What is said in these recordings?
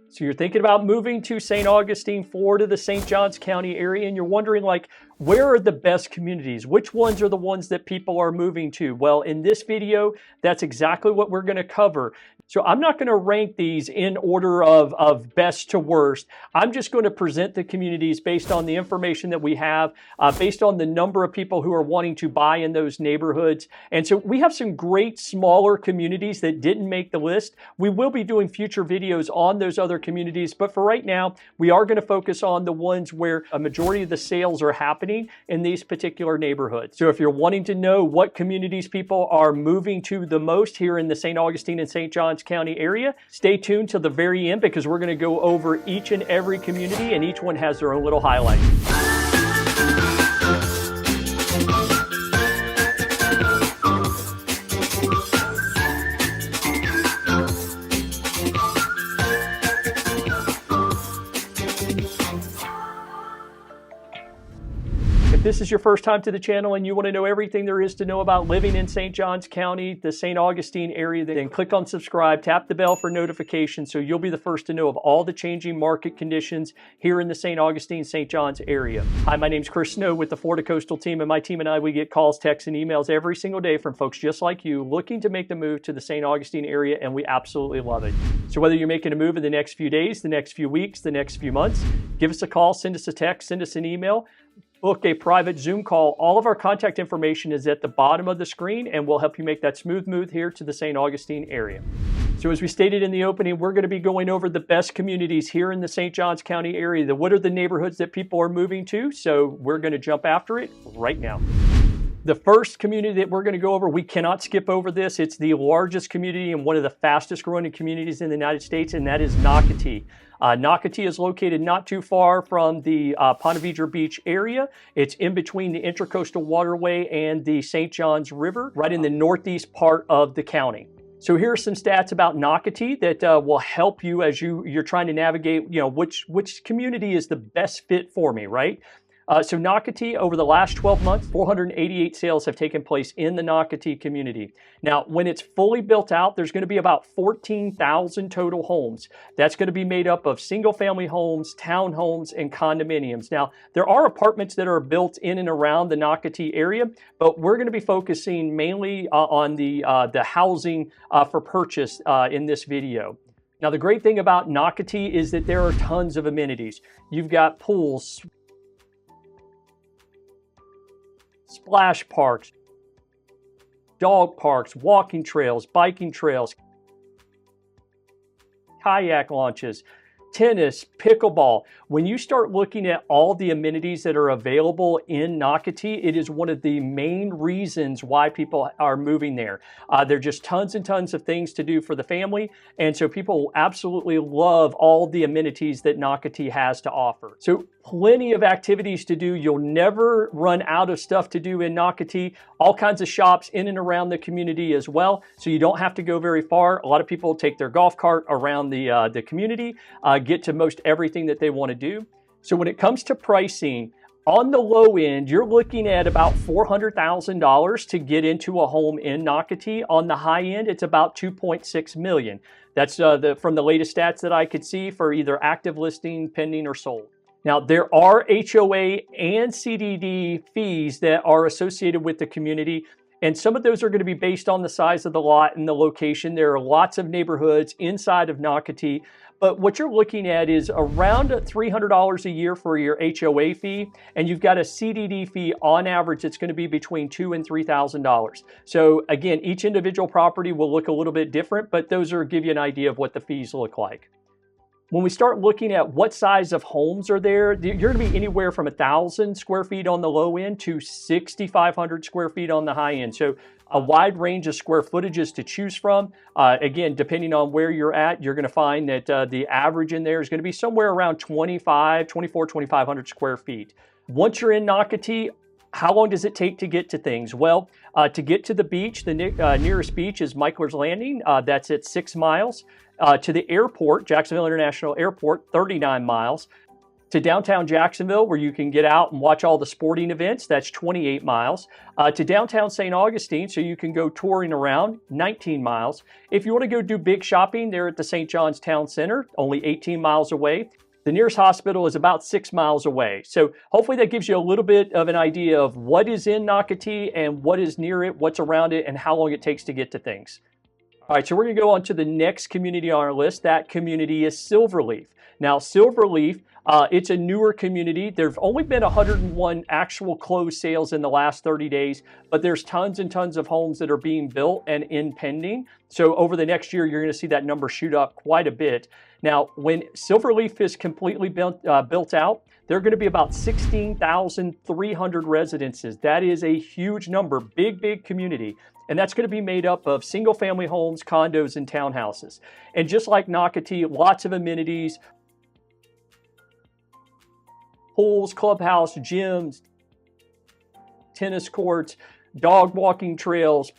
So you're thinking about moving to St. Augustine, Florida, the St. Johns County area, and you're wondering, like, where are the best communities? Which ones are the ones that people are moving to? Well, in this video, that's exactly what we're going to cover. So I'm not going to rank these in order of best to worst. I'm just going to present the communities based on the information that we have, based on the number of people who are wanting to buy in those neighborhoods. And so we have some great smaller communities that didn't make the list. We will be doing future videos on those other communities, but for right now, we are going to focus on the ones where a majority of the sales are happening in these particular neighborhoods. So if you're wanting to know what communities people are moving to the most here in the St. Augustine and St. Johns County area, stay tuned till the very end because we're going to go over each and every community and each one has their own little highlights. If this is your first time to the channel and you want to know everything there is to know about living in St. Johns County, the St. Augustine area, then click on subscribe, tap the bell for notifications so you'll be the first to know of all the changing market conditions here in the St. Augustine, St. Johns area. Hi, my name's Chris Snow with the Florida Coastal Team, and my team and I, we get calls, texts, and emails every single day from folks just like you looking to make the move to the St. Augustine area, and we absolutely love it. So whether you're making a move in the next few days, the next few weeks, the next few months, give us a call, send us a text, send us an email, book a private Zoom call. All of our contact information is at the bottom of the screen, and we'll help you make that smooth move here to the St. Augustine area. So as we stated in the opening, we're going to be going over the best communities here in the St. Johns County area. What are the neighborhoods that people are moving to? So we're going to jump after it right now. The first community that we're going to go over, we cannot skip over this. It's the largest community and one of the fastest growing communities in the United States, and that is Nocatee. Nocatee is located not too far from the Ponte Vedra Beach area. It's in between the Intracoastal Waterway and the St. Johns River, right in the northeast part of the county. So here are some stats about Nocatee that will help you as you're trying to navigate, which community is the best fit for me, right? So Nocatee, over the last 12 months, 488 sales have taken place in the Nocatee community. Now, when it's fully built out, there's going to be about 14,000 total homes. That's going to be made up of single-family homes, townhomes, and condominiums. Now, there are apartments that are built in and around the Nocatee area, but we're going to be focusing mainly on the housing for purchase in this video. Now, the great thing about Nocatee is that there are tons of amenities. You've got pools, splash parks, dog parks, walking trails, biking trails, kayak launches, tennis, pickleball. When you start looking at all the amenities that are available in Nocatee, it is one of the main reasons why people are moving there. There are just tons and tons of things to do for the family, and so people absolutely love all the amenities that Nocatee has to offer. So plenty of activities to do. You'll never run out of stuff to do in Nocatee. All kinds of shops in and around the community as well, so you don't have to go very far. A lot of people take their golf cart around the community, get to most everything that they want to do. So when it comes to pricing, on the low end, you're looking at about $400,000 to get into a home in Nocatee. On the high end, it's about $2.6 million. That's from the latest stats that I could see for either active listing, pending, or sold. Now, there are HOA and CDD fees that are associated with the community, and some of those are going to be based on the size of the lot and the location. There are lots of neighborhoods inside of Nocatee, but what you're looking at is around $300 a year for your HOA fee, and you've got a CDD fee on average that's going to be between $2,000 and $3,000. So again, each individual property will look a little bit different, but those give you an idea of what the fees look like. When we start looking at what size of homes are there, you're going to be anywhere from 1,000 square feet on the low end to 6,500 square feet on the high end. So a wide range of square footages to choose from. Again, depending on where you're at, you're going to find that the average in there is going to be somewhere around 2,500 square feet. Once you're in Nocatee, how long does it take to get to things? Well, to get to the beach, the nearest beach is Michler's Landing. That's at 6 miles. To the airport, Jacksonville International Airport, 39 miles. To downtown Jacksonville, where you can get out and watch all the sporting events, that's 28 miles. To downtown St. Augustine, so you can go touring around, 19 miles. If you want to go do big shopping, they're at the St. John's Town Center, only 18 miles away. The nearest hospital is about 6 miles away. So hopefully that gives you a little bit of an idea of what is in Nocatee and what is near it, what's around it, and how long it takes to get to things. All right, so we're going to go on to the next community on our list. That community is Silverleaf. Now, Silverleaf, it's a newer community. There've only been 101 actual closed sales in the last 30 days, but there's tons and tons of homes that are being built and in pending. So over the next year, you're going to see that number shoot up quite a bit. Now, when Silverleaf is completely built out, there are going to be about 16,300 residences. That is a huge number, big community. And that's going to be made up of single-family homes, condos, and townhouses. And just like Nocatee, lots of amenities, pools, clubhouse, gyms, tennis courts, dog walking trails,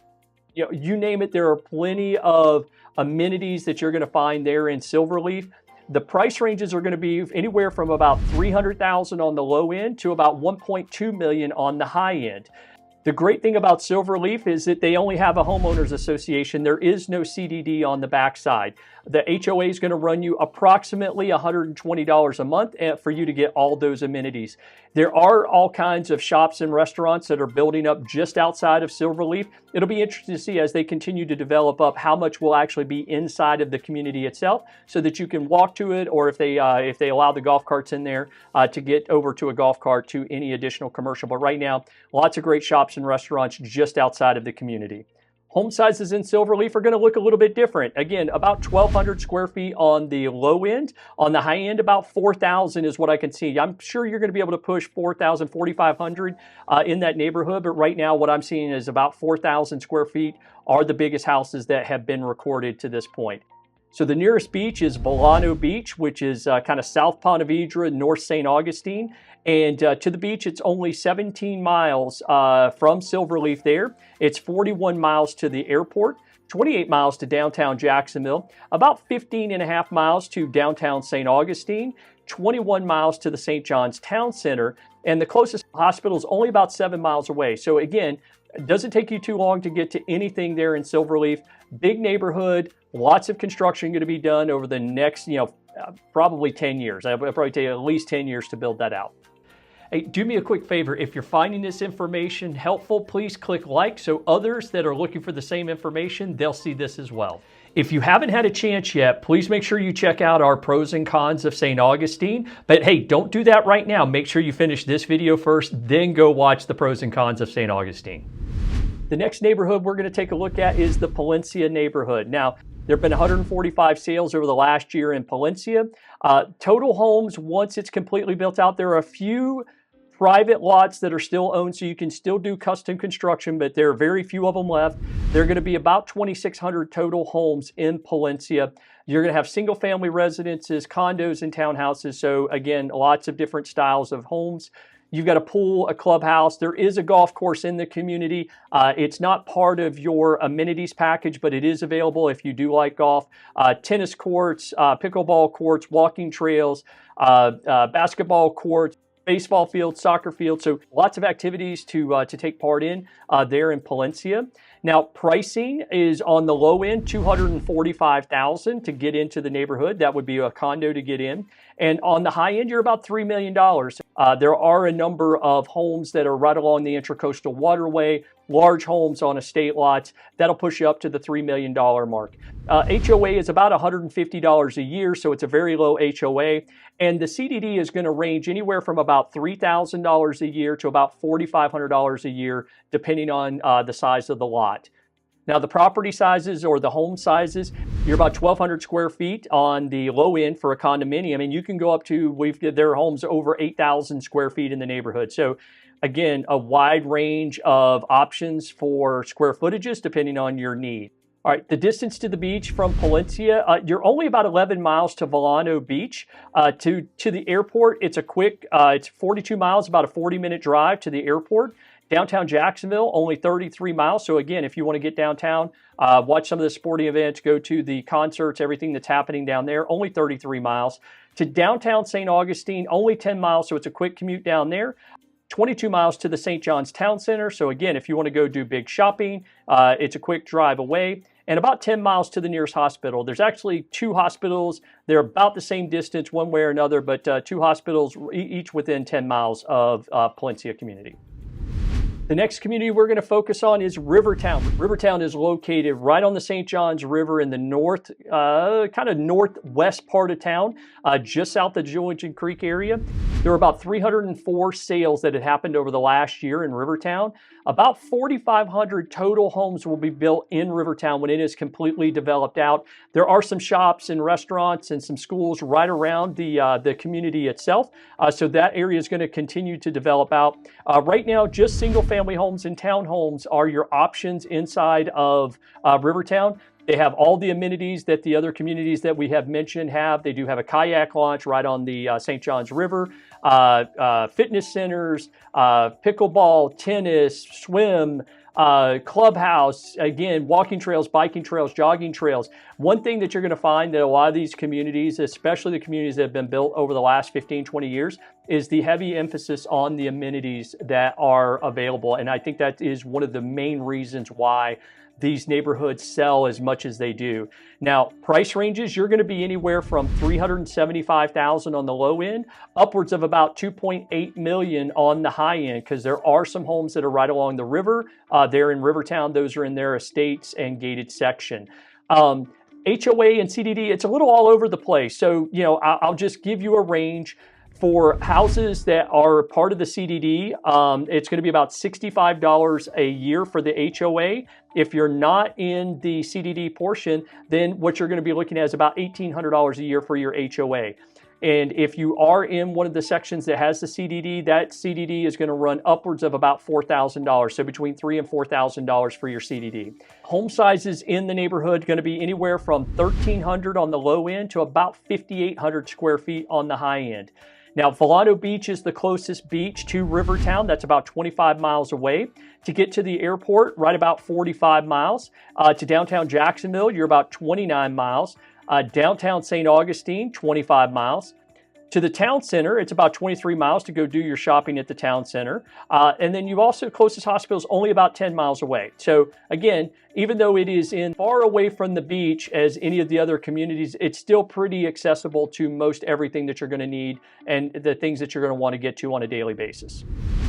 you name it, there are plenty of amenities that you're going to find there in Silverleaf. The price ranges are going to be anywhere from about $300,000 on the low end to about $1.2 million on the high end. The great thing about Silverleaf is that they only have a homeowners association. There is no CDD on the backside. The HOA is going to run you approximately $120 a month for you to get all those amenities. There are all kinds of shops and restaurants that are building up just outside of Silverleaf. It'll be interesting to see as they continue to develop up how much will actually be inside of the community itself so that you can walk to it, or if they allow the golf carts in there, to get over to a golf cart to any additional commercial. But right now, lots of great shops and restaurants just outside of the community. Home sizes in Silverleaf are going to look a little bit different. Again, about 1,200 square feet on the low end. On the high end, about 4,000 is what I can see. I'm sure you're going to be able to push 4,000, 4,500 in that neighborhood, but right now what I'm seeing is about 4,000 square feet are the biggest houses that have been recorded to this point. So the nearest beach is Volano Beach, which is kind of South Ponte Vedra, North St. Augustine. And to the beach, it's only 17 miles from Silverleaf there. It's 41 miles to the airport, 28 miles to downtown Jacksonville, about 15 and a half miles to downtown St. Augustine, 21 miles to the St. John's Town Center, and the closest hospital is only about 7 miles away. So again, it doesn't take you too long to get to anything there in Silverleaf. Big neighborhood, lots of construction going to be done over the next, probably 10 years. It'll probably take at least 10 years to build that out. Hey, do me a quick favor. If you're finding this information helpful, please click like so others that are looking for the same information, they'll see this as well. If you haven't had a chance yet, please make sure you check out our pros and cons of St. Augustine. But hey, don't do that right now. Make sure you finish this video first, then go watch the pros and cons of St. Augustine. The next neighborhood we're going to take a look at is the Palencia neighborhood. Now, there have been 145 sales over the last year in Palencia. Total homes, once it's completely built out, there are a few private lots that are still owned, so you can still do custom construction, but there are very few of them left. There are going to be about 2,600 total homes in Palencia. You're going to have single family residences, condos, and townhouses. So again, lots of different styles of homes. You've got a pool, a clubhouse. There is a golf course in the community. It's not part of your amenities package, but it is available if you do like golf. Tennis courts, pickleball courts, walking trails, basketball courts, baseball field, soccer field. So lots of activities to take part in there in Palencia. Now, pricing is on the low end, $245,000 to get into the neighborhood. That would be a condo to get in. And on the high end, you're about $3 million. There are a number of homes that are right along the Intracoastal Waterway, large homes on estate lots. That'll push you up to the $3 million mark. HOA is about $150 a year, so it's a very low HOA. And the CDD is going to range anywhere from about $3,000 a year to about $4,500 a year, depending on the size of the lot. Now, the property sizes or the home sizes, you're about 1,200 square feet on the low end for a condominium, and you can go up to, there are homes over 8,000 square feet in the neighborhood. So again, a wide range of options for square footages depending on your need. All right, the distance to the beach from Palencia, you're only about 11 miles to Volano Beach. To the airport, it's a quick, it's 42 miles, about a 40-minute drive to the airport. Downtown Jacksonville, only 33 miles. So again, if you want to get downtown, watch some of the sporting events, go to the concerts, everything that's happening down there, only 33 miles. To downtown St. Augustine, only 10 miles, so it's a quick commute down there. 22 miles to the St. John's Town Center. So again, if you want to go do big shopping, it's a quick drive away. And about 10 miles to the nearest hospital. There's actually 2 hospitals. They're about the same distance one way or another, but 2 hospitals each within 10 miles of Palencia community. The next community we're going to focus on is Rivertown. Rivertown is located right on the St. Johns River in the north, kind of northwest part of town, just south of Julington Creek area. There were about 304 sales that had happened over the last year in Rivertown. About 4,500 total homes will be built in Rivertown when it is completely developed out. There are some shops and restaurants and some schools right around the community itself. So that area is going to continue to develop out. Right now, just single-family homes and townhomes are your options inside of Rivertown. They have all the amenities that the other communities that we have mentioned have. They do have a kayak launch right on the St. Johns River, fitness centers, pickleball, tennis, swim, clubhouse, again, walking trails, biking trails, jogging trails. One thing that you're going to find that a lot of these communities, especially the communities that have been built over the last 15, 20 years, is the heavy emphasis on the amenities that are available. And I think that is one of the main reasons why these neighborhoods sell as much as they do. Now, price ranges, you're going to be anywhere from $375,000 on the low end, upwards of about $2.8 million on the high end, because there are some homes that are right along the river. They're in Rivertown. Those are in their estates and gated section. HOA and CDD, it's a little all over the place. So, you know, I'll just give you a range. For houses that are part of the CDD, it's going to be about $65 a year for the HOA. If you're not in the CDD portion, then what you're going to be looking at is about $1,800 a year for your HOA. And if you are in one of the sections that has the CDD, that CDD is going to run upwards of about $4,000. So between $3,000 and $4,000 for your CDD. Home sizes in the neighborhood going to be anywhere from 1,300 on the low end to about 5,800 square feet on the high end. Now, Volano Beach is the closest beach to Rivertown. That's about 25 miles away. To get to the airport, right about 45 miles. To downtown Jacksonville, you're about 29 miles. Downtown St. Augustine, 25 miles. To the town center, it's about 23 miles to go do your shopping at the town center. And then you've also, closest hospital is only about 10 miles away. So again, even though it is in far away from the beach as any of the other communities, it's still pretty accessible to most everything that you're going to need and the things that you're going to want to get to on a daily basis.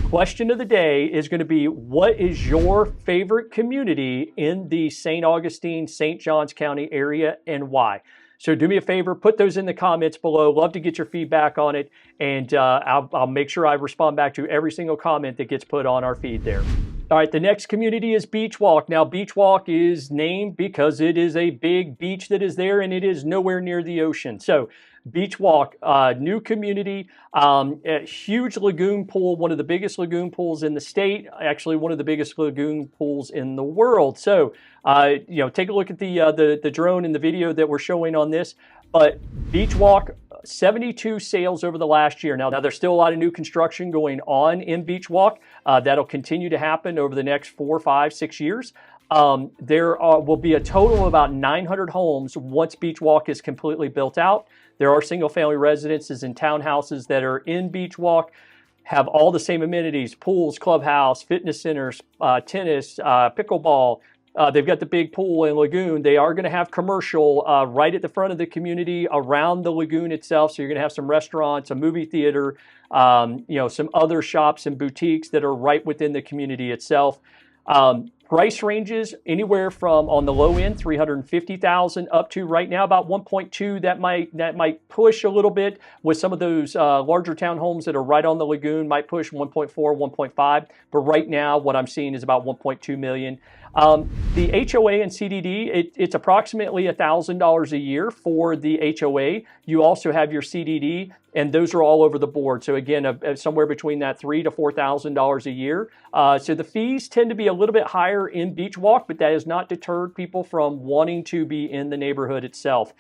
Question of the day is going to be, what is your favorite community in the St. Augustine, St. Johns County area and why? So do me a favor, put those in the comments below. Love to get your feedback on it, and I'll make sure I respond back to every single comment that gets put on our feed there. All right, the next community is Beach Walk. Now, Beach Walk is named because it is a big beach that is there, and it is nowhere near the ocean. So Beach Walk, new community, a huge lagoon pool, one of the biggest lagoon pools in the state, actually one of the biggest lagoon pools in the world. So, you know, take a look at the drone and the video that we're showing on this. But Beach Walk, 72 sales over the last year. Now there's still a lot of new construction going on in Beach Walk. That'll continue to happen over the next 4, 5, 6 years. There will be a total of about 900 homes once Beach Walk is completely built out. There are single-family residences and townhouses that are in Beach Walk, have all the same amenities: pools, clubhouse, fitness centers, tennis, pickleball. They've got the big pool and lagoon. They are going to have commercial right at the front of the community around the lagoon itself. So you're going to have some restaurants, a movie theater, you know, some other shops and boutiques that are right within the community itself. Price ranges anywhere from, on the low end, $350,000 up to right now about $1.2. That might push a little bit with some of those larger townhomes that are right on the lagoon. Might push 1.4, 1.5. But right now, what I'm seeing is about 1.2 million. The HOA and CDD, it's approximately $1,000 a year for the HOA. You also have your CDD, and those are all over the board. So again, somewhere between that $3,000 to $4,000 a year. So the fees tend to be a little bit higher in Beach Walk, but that has not deterred people from wanting to be in the neighborhood itself.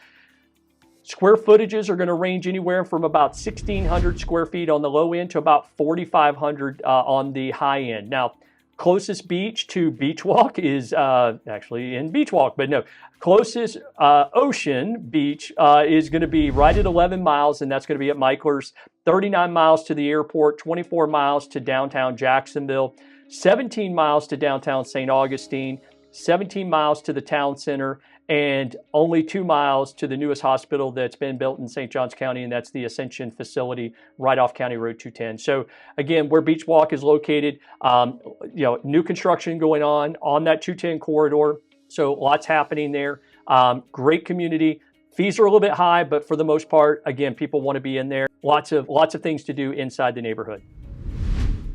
Square footages are going to range anywhere from about 1,600 square feet on the low end to about 4,500 on the high end. Now, Closest beach to Beach Walk is actually in Beach Walk, but no. Closest ocean beach is going to be right at 11 miles, and that's going to be at Michler's. 39 miles to the airport, 24 miles to downtown Jacksonville, 17 miles to downtown St. Augustine, 17 miles to the town center, and only 2 miles to the newest hospital that's been built in St. Johns County, and that's the Ascension facility right off County Road 210. So again, where Beach Walk is located, new construction going on that 210 corridor. So lots happening there. Great community. Fees are a little bit high, but for the most part, again, people want to be in there. Lots of things to do inside the neighborhood.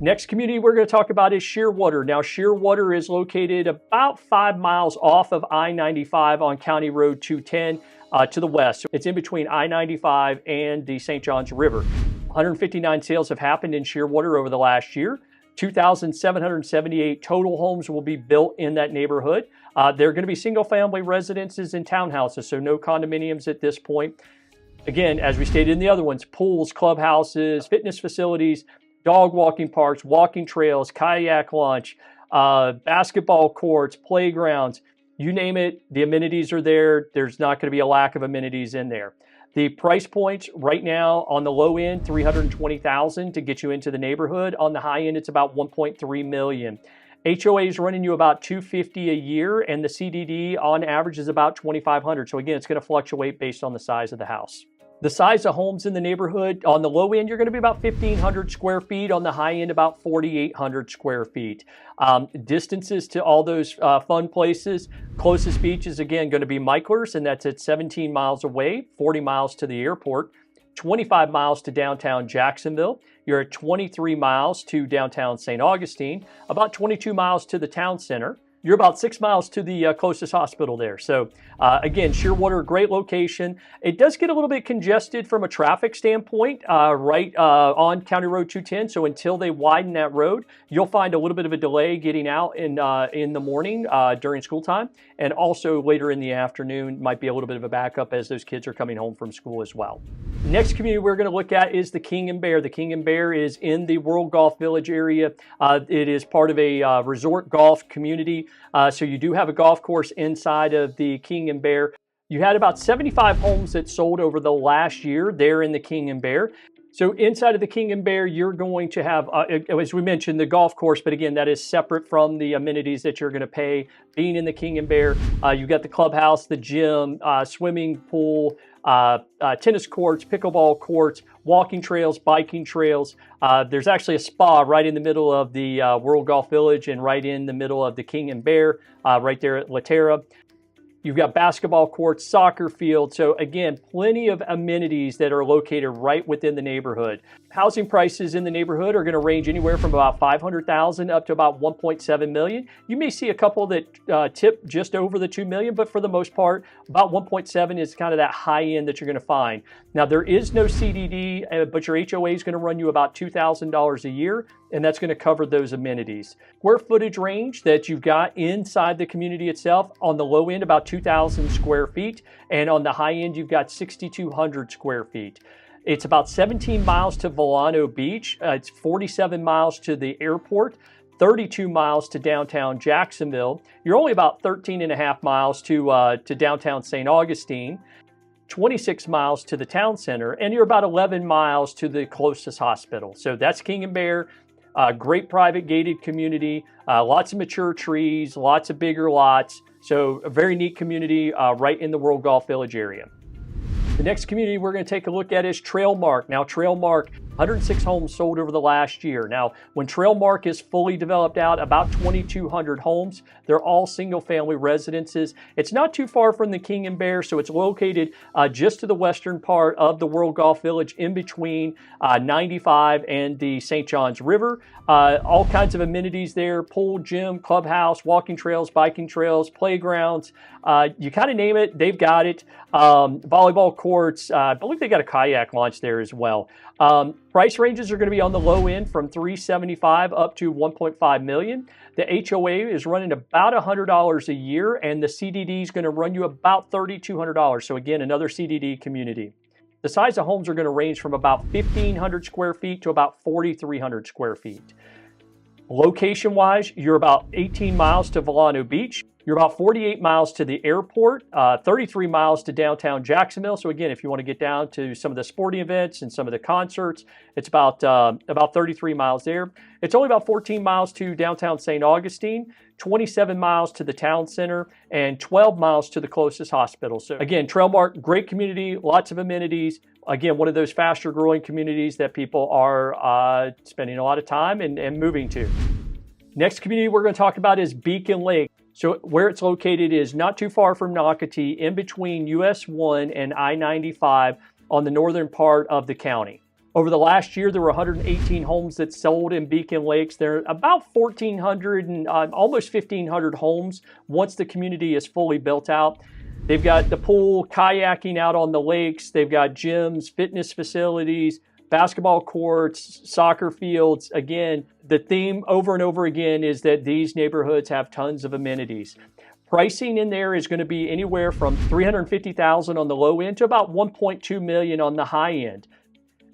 Next community we're going to talk about is Shearwater. Now, Shearwater is located about 5 miles off of I-95 on County Road 210 to the west. So it's in between I-95 and the St. Johns River. 159 sales have happened in Shearwater over the last year. 2,778 total homes will be built in that neighborhood. They're going to be single-family residences and townhouses, so no condominiums at this point. Again, as we stated in the other ones, pools, clubhouses, fitness facilities, dog walking parks, walking trails, kayak launch, basketball courts, playgrounds, you name it, the amenities are there. There's not going to be a lack of amenities in there. The price points right now on the low end, $320,000 to get you into the neighborhood. On the high end, it's about $1.3 million. HOA is running you about $250 a year, and the CDD on average is about $2,500. So again, it's going to fluctuate based on the size of the house. The size of homes in the neighborhood, on the low end, you're going to be about 1,500 square feet. On the high end, about 4,800 square feet. Distances to all those fun places. Closest beach is, again, going to be Michler's, and that's at 17 miles away, 40 miles to the airport, 25 miles to downtown Jacksonville. You're at 23 miles to downtown St. Augustine, about 22 miles to the town center. You're about 6 miles to the closest hospital there. So again, Shearwater, great location. It does get a little bit congested from a traffic standpoint right on County Road 210. So until they widen that road, you'll find a little bit of a delay getting out in the morning during school time. And also later in the afternoon might be a little bit of a backup as those kids are coming home from school as well. Next community we're going to look at is the King and Bear. The King and Bear is in the World Golf Village area. It is part of a resort golf community. So you do have a golf course inside of the King and Bear. You had about 75 homes that sold over the last year there in the King and Bear. So inside of the King and Bear, you're going to have, as we mentioned, the golf course, but again, that is separate from the amenities that you're going to pay. Being in the King and Bear, you've got the clubhouse, the gym, swimming pool, tennis courts, pickleball courts, walking trails, biking trails. There's actually a spa right in the middle of the World Golf Village and right in the middle of the King and Bear, right there at La Terra. You've got basketball courts, soccer field. So again, plenty of amenities that are located right within the neighborhood. Housing prices in the neighborhood are going to range anywhere from about $500,000 up to about $1.7 million. You may see a couple that tip just over the $2 million, but for the most part, about $1.7 is kind of that high end that you're going to find. Now, there is no CDD, but your HOA is going to run you about $2,000 a year, and that's going to cover those amenities. Square footage range that you've got inside the community itself, on the low end, about 2,000 square feet, and on the high end, you've got 6,200 square feet. It's about 17 miles to Volano Beach. It's 47 miles to the airport, 32 miles to downtown Jacksonville. You're only about 13 and a half miles to downtown St. Augustine, 26 miles to the town center, and you're about 11 miles to the closest hospital. So that's King and Bear. Great private gated community, lots of mature trees, lots of bigger lots. So a very neat community right in the World Golf Village area. The next community we're going to take a look at is Trailmark. Now, Trailmark, 106 homes sold over the last year. Now, when Trailmark is fully developed out, about 2,200 homes. They're all single-family residences. It's not too far from the King and Bear, so it's located just to the western part of the World Golf Village, in between 95 and the St. Johns River. All kinds of amenities there: pool, gym, clubhouse, walking trails, biking trails, playgrounds. You kind of name it, they've got it. Volleyball courts. I believe they got a kayak launch there as well. Price ranges are going to be on the low end from $375,000 up to $1.5 million. The HOA is running about $100 a year, and the CDD is going to run you about $3,200. So again, another CDD community. The size of homes are going to range from about 1,500 square feet to about 4,300 square feet. Location-wise, you're about 18 miles to Volcano Beach. You're about 48 miles to the airport, 33 miles to downtown Jacksonville. So again, if you want to get down to some of the sporting events and some of the concerts, it's about 33 miles there. It's only about 14 miles to downtown St. Augustine, 27 miles to the town center, and 12 miles to the closest hospital. So again, Trailmark, great community, lots of amenities. Again, one of those faster growing communities that people are spending a lot of time and moving to. Next community we're going to talk about is Beacon Lake. So where it's located is not too far from Nocatee, in between US 1 and I-95 on the northern part of the county. Over the last year, there were 118 homes that sold in Beacon Lakes. There are about 1,400 and almost 1,500 homes once the community is fully built out. They've got the pool, kayaking out on the lakes. They've got gyms, fitness facilities, basketball courts, soccer fields. Again, the theme over and over again is that these neighborhoods have tons of amenities. Pricing in there is going to be anywhere from $350,000 on the low end to about $1.2 million on the high end.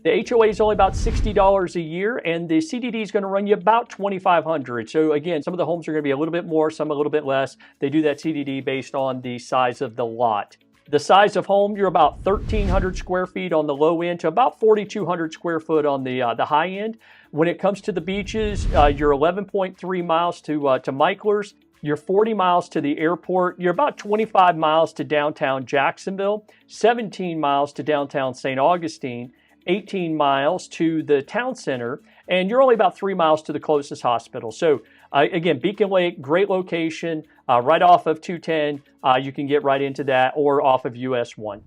The HOA is only about $60 a year, and the CDD is going to run you about $2,500. So again, some of the homes are going to be a little bit more, some a little bit less. They do that CDD based on the size of the lot. The size of home, you're about 1,300 square feet on the low end to about 4,200 square foot on the high end. When it comes to the beaches, you're 11.3 miles to Michler's. You're 40 miles to the airport. You're about 25 miles to downtown Jacksonville, 17 miles to downtown St. Augustine, 18 miles to the town center, and you're only about 3 miles to the closest hospital. So again, Beacon Lake, great location, right off of 210. You can get right into that, or off of US 1.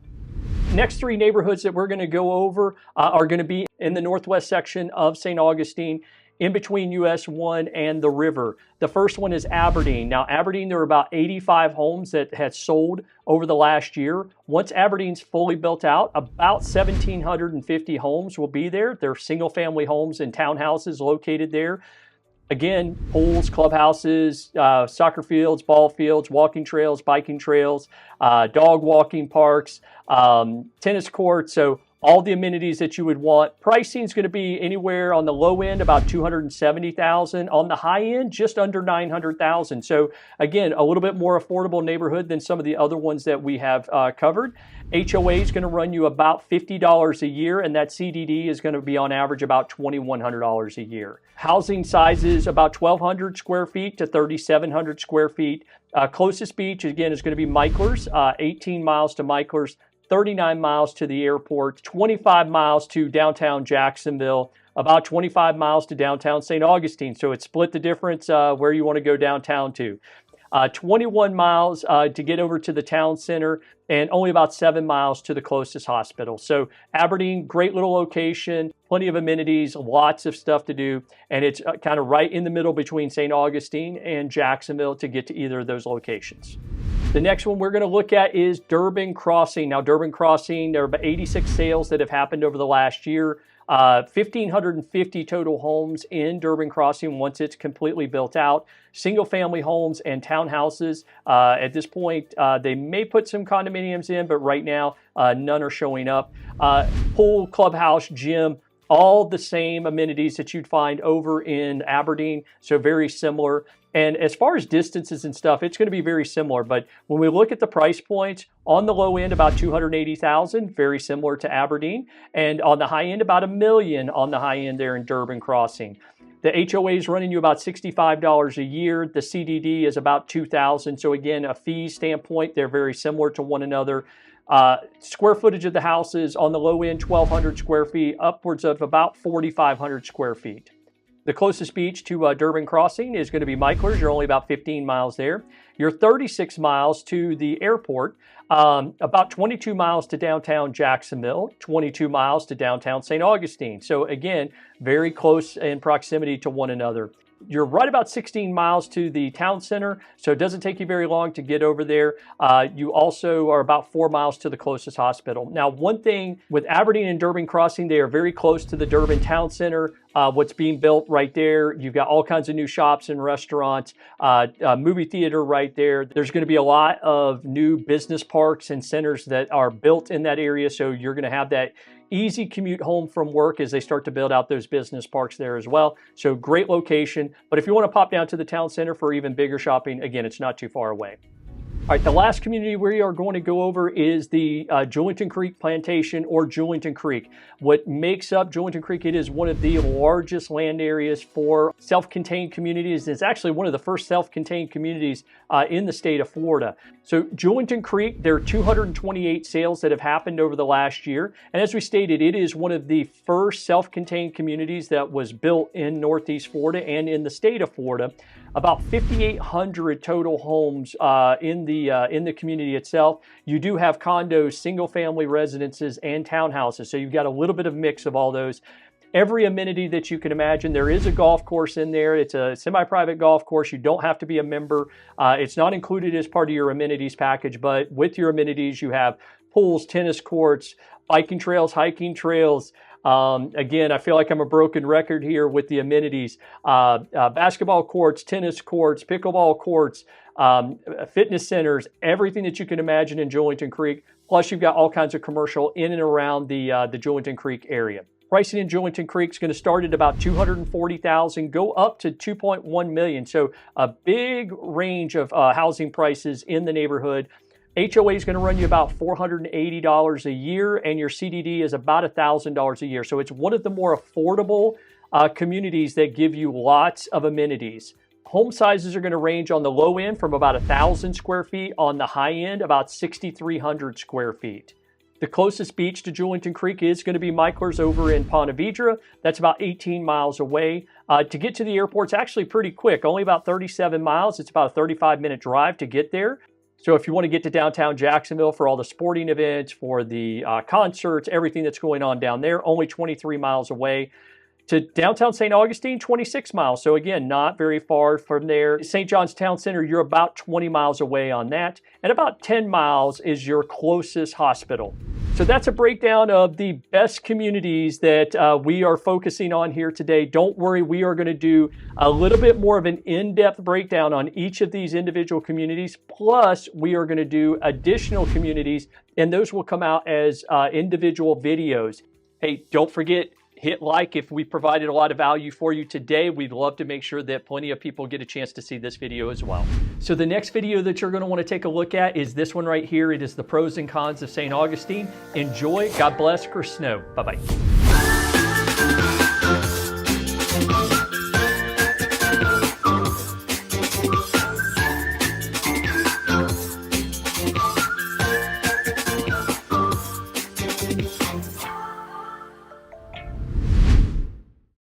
Next three neighborhoods that we're going to go over are going to be in the northwest section of St. Augustine, in between US 1 and the river. The first one is Aberdeen. Now, Aberdeen, there were about 85 homes that had sold over the last year. Once Aberdeen's fully built out, about 1,750 homes will be there. They're single-family homes and townhouses located there. Again, pools, clubhouses, soccer fields, ball fields, walking trails, biking trails, dog walking parks, tennis courts. So all the amenities that you would want. Pricing is going to be anywhere on the low end about $270,000, on the high end just under $900,000. So again, a little bit more affordable neighborhood than some of the other ones that we have covered. HOA is going to run you about $50 a year, and that CDD is going to be on average about $2,100 a year. Housing sizes about 1,200 square feet to 3,700 square feet. Closest beach again is going to be Michler's, 18 miles to Michler's, 39 miles to the airport, 25 miles to downtown Jacksonville, about 25 miles to downtown St. Augustine. So it's split the difference where you want to go downtown to. 21 miles to get over to the town center, and only about 7 miles to the closest hospital. So Aberdeen, great little location, plenty of amenities, lots of stuff to do, and it's kind of right in the middle between St. Augustine and Jacksonville to get to either of those locations. The next one we're going to look at is Durbin Crossing. Now, Durbin Crossing, there are about 86 sales that have happened over the last year. 1,550 total homes in Durbin Crossing once it's completely built out. Single family homes and townhouses. At this point, they may put some condominiums in, but right now, none are showing up. Pool, clubhouse, gym, all the same amenities that you'd find over in Aberdeen, so very similar. And as far as distances and stuff, it's going to be very similar. But when we look at the price points, on the low end, about $280,000, very similar to Aberdeen. And on the high end, about $1 million on the high end there in Durbin Crossing. The HOA is running you about $65 a year. The CDD is about $2,000. So again, a fee standpoint, they're very similar to one another. Square footage of the houses on the low end, 1,200 square feet, upwards of about 4,500 square feet. The closest beach to Durbin Crossing is going to be Michler's. You're only about 15 miles there. You're 36 miles to the airport, about 22 miles to downtown Jacksonville, 22 miles to downtown St. Augustine. So again, very close in proximity to one another. You're right about 16 miles to the town center, so it doesn't take you very long to get over there. You also are about 4 miles to the closest hospital. Now, one thing with Aberdeen and Durbin Crossing, they are very close to the Durbin Town Center. what's being built right there. You've got all kinds of new shops and restaurants, movie theater right there. There's going to be a lot of new business parks and centers that are built in that area. So you're going to have that easy commute home from work as they start to build out those business parks there as well. So great location. But if you want to pop down to the town center for even bigger shopping, again, it's not too far away. All right, the last community we are going to go over is the Julington Creek Plantation, or Julington Creek. What makes up Julington Creek, it is one of the largest land areas for self-contained communities. It's actually one of the first self-contained communities in the state of Florida. So Julington Creek, there are 228 sales that have happened over the last year. And as we stated, it is one of the first self-contained communities that was built in Northeast Florida and in the state of Florida. About 5,800 total homes in the community itself. You do have condos, single-family residences, and townhouses. So you've got a little bit of mix of all those. Every amenity that you can imagine. There is a golf course in there. It's a semi-private golf course. You don't have to be a member. It's not included as part of your amenities package, but with your amenities, you have pools, tennis courts, biking trails, hiking trails. Again, I feel like I'm a broken record here with the amenities. Basketball courts, tennis courts, pickleball courts, fitness centers, everything that you can imagine in Julington Creek. Plus, you've got all kinds of commercial in and around the Julington Creek area. Pricing in Julington Creek is going to start at about $240,000, go up to $2.1 million. So a big range of housing prices in the neighborhood. HOA is going to run you about $480 a year, and your CDD is about $1,000 a year. So it's one of the more affordable communities that give you lots of amenities. Home sizes are going to range on the low end from about 1,000 square feet, on the high end about 6,300 square feet. The closest beach to Julington Creek is going to be Michler's over in Ponte Vedra. That's about 18 miles away. To get to the airport's actually pretty quick, only about 37 miles. It's about a 35-minute drive to get there. So if you want to get to downtown Jacksonville for all the sporting events, for the concerts, everything that's going on down there, only 23 miles away. To downtown St. Augustine, 26 miles. So again, not very far from there. St. John's Town Center, you're about 20 miles away on that. And about 10 miles is your closest hospital. So that's a breakdown of the best communities that we are focusing on here today. Don't worry, we are going to do a little bit more of an in-depth breakdown on each of these individual communities. Plus, we are going to do additional communities, and those will come out as individual videos. Hey, don't forget, hit like if we provided a lot of value for you today. We'd love to make sure that plenty of people get a chance to see this video as well. So the next video that you're going to want to take a look at is this one right here. It is the pros and cons of St. Augustine. Enjoy. God bless. Or snow. Bye-bye.